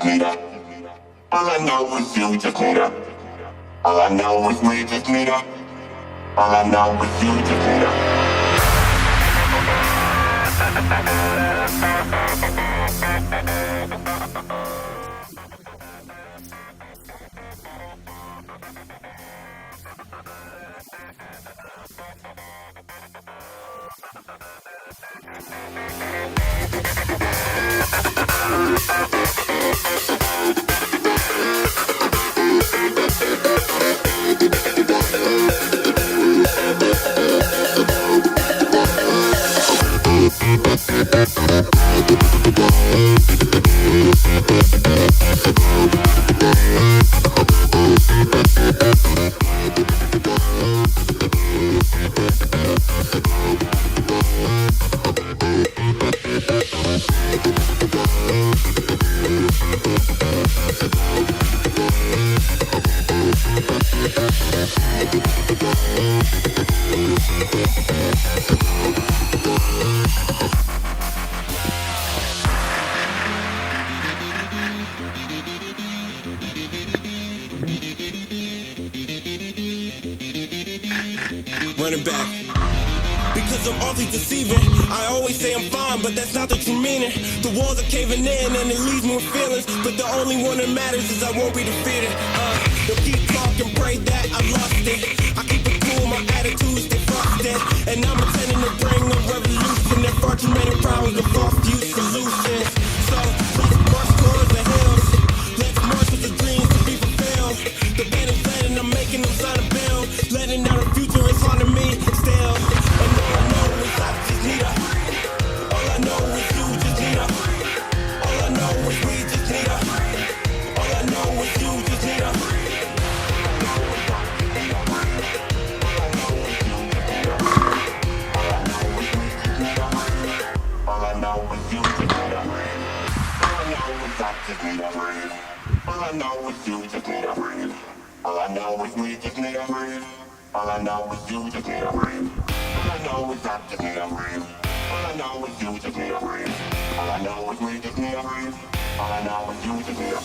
need her. All I know is you just need her. All I know is we just need her. All I know is you just need her. Running back. Because I'm awfully deceiving. I always say I'm fine, but that's not the true meaning. The walls are caving in and it leaves me with feelings. But the only one that matters is I won't be defeated. They'll keep talking, pray that I lost it. I keep it cool, my attitude stay frosted. And I'm intending to bring a revolution. That far too many problems with far few solutions. So let's march towards the hills. Let's march with the dreams to be fulfilled. The band is letting, I'm making them sign a bill. Letting out the future is haunting me still. And all I know is I just need her. All I know is you just need her. All I know is we just need her. All I know is you just need her. All I know is you just need her. All I know is I just need her. All I know is you just need her. All I know is we just need her. All I know is you just need a ring. All I know is I just need a ring. All I know is you just need a ring. All I know is we just need a ring. All I know is you just need a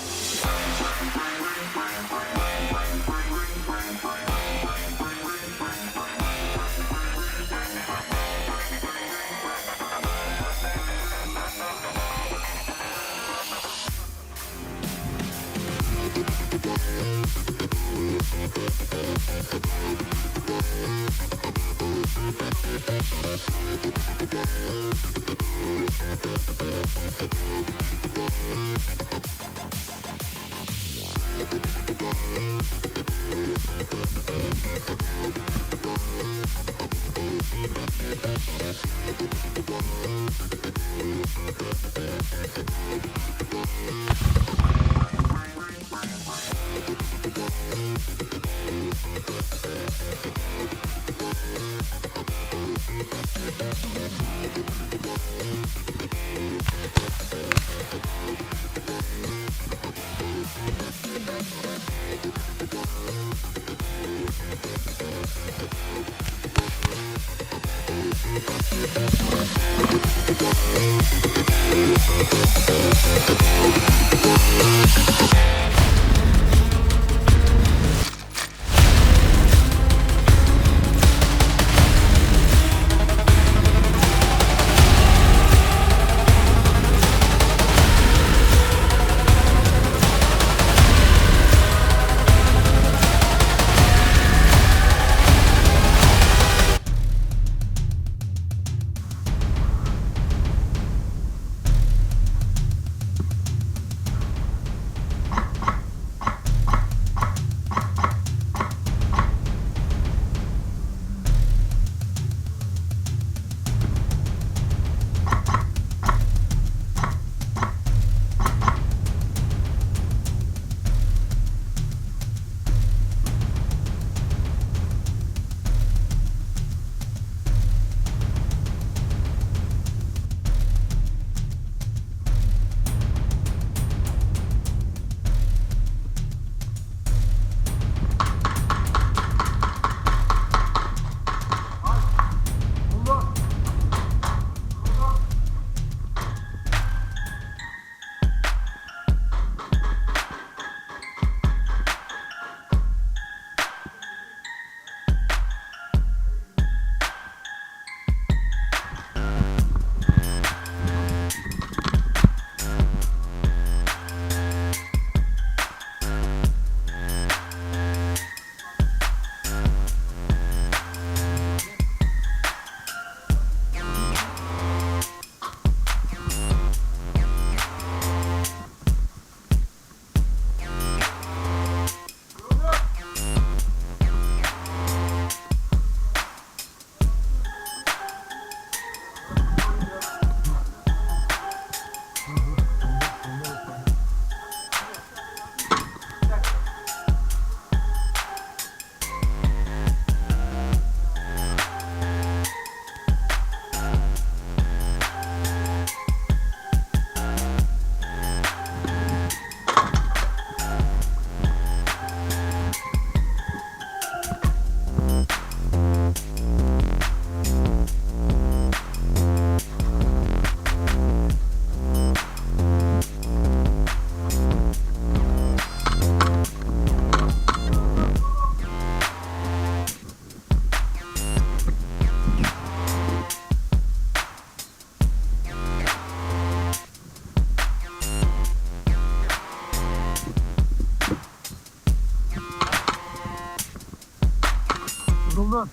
Vuruldun.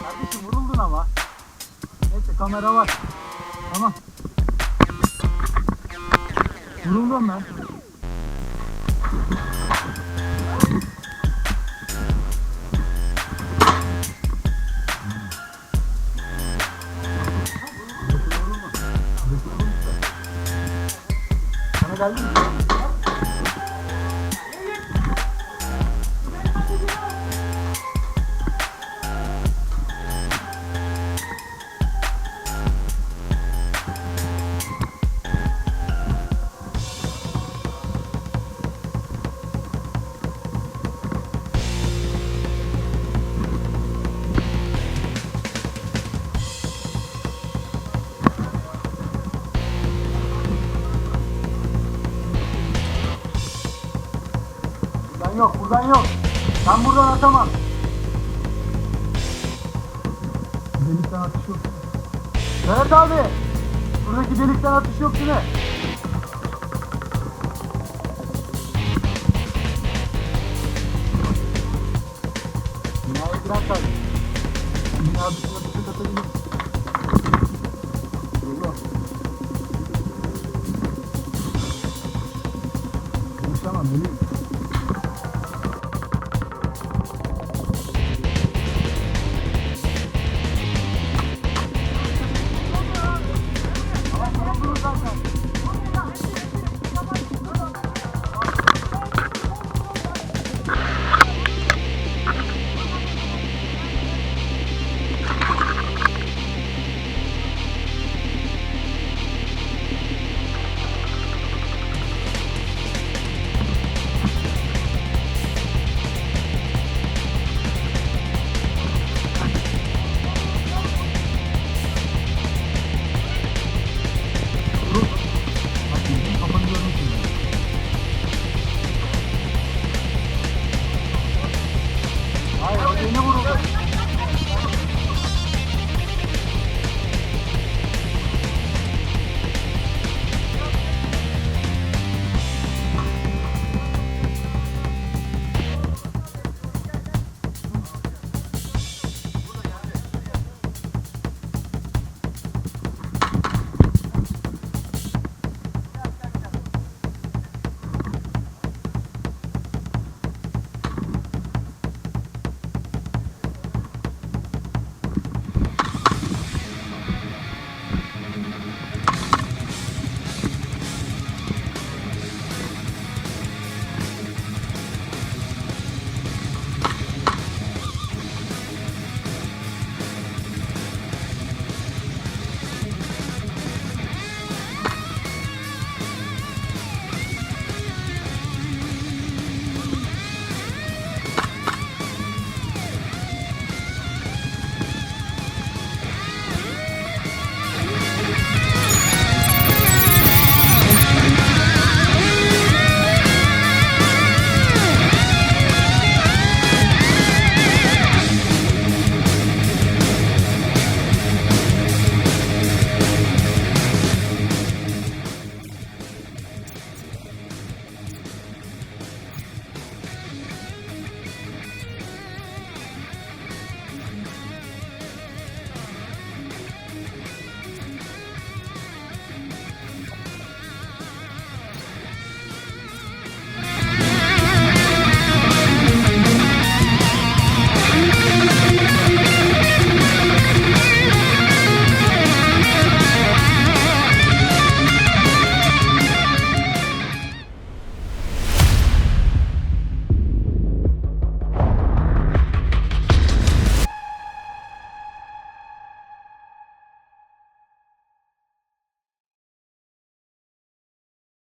Kardeşim vuruldun ama. Neyse kamera var. Tamam. Vuruldum ben. Sana geldi mi? Buradan yok. Ben buradan atamam. Delikten atış yok. Evet abi. Buradaki delikten atış yok değil mi? Binaya giren tabii. Bina dışına atış atabilir. Dolu. Konuşamam öleyim. Hayır, o beni vurdu.